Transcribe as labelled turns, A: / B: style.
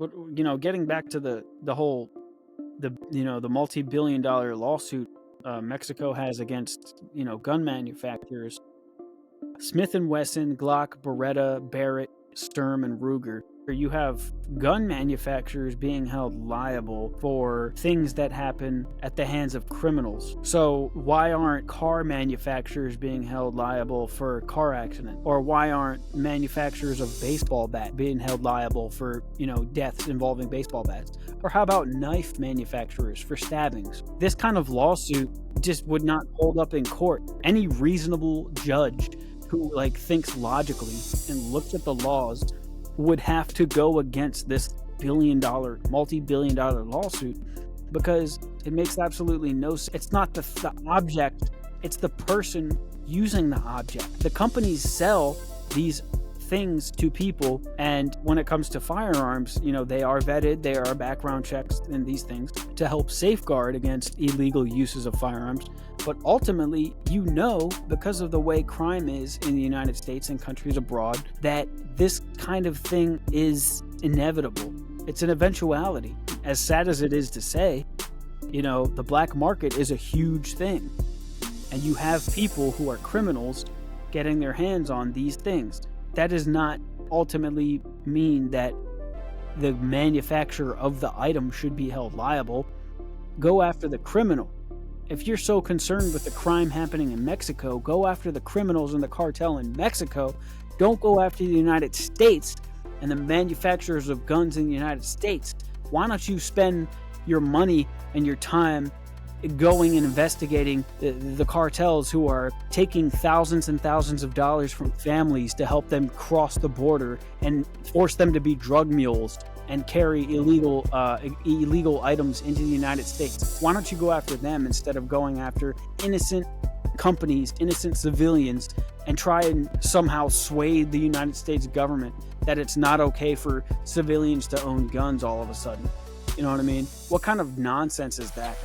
A: But getting back to the whole the multi-billion-dollar lawsuit Mexico has against gun manufacturers, Smith and Wesson, Glock, Beretta, Barrett, Sturm, and Ruger. You have gun manufacturers being held liable for things that happen at the hands of criminals. So why aren't car manufacturers being held liable for car accident? Or why aren't manufacturers of baseball bats being held liable for, deaths involving baseball bats? Or how about knife manufacturers for stabbings? This kind of lawsuit just would not hold up in court. Any reasonable judge who thinks logically and looks at the laws would have to go against this multi-billion-dollar lawsuit, because it makes absolutely no sense. It's not the object, it's the person using the object. The companies sell these things to people, and when it comes to firearms, they are vetted, there are background checks and these things to help safeguard against illegal uses of firearms. But ultimately, because of the way crime is in the United States and countries abroad, that this kind of thing is inevitable. It's an eventuality. As sad as it is to say, the black market is a huge thing. And you have people who are criminals getting their hands on these things. That does not ultimately mean that the manufacturer of the item should be held liable. Go after the criminal. If you're so concerned with the crime happening in Mexico, go after the criminals in the cartel in Mexico. Don't go after the United States and the manufacturers of guns in the United States. Why don't you spend your money and your time going and investigating the cartels who are taking thousands and thousands of dollars from families to help them cross the border and force them to be drug mules and carry illegal items into the United States? Why don't you go after them instead of going after innocent companies, innocent civilians, and try and somehow sway the United States government that it's not okay for civilians to own guns all of a sudden? You know what I mean? What kind of nonsense is that?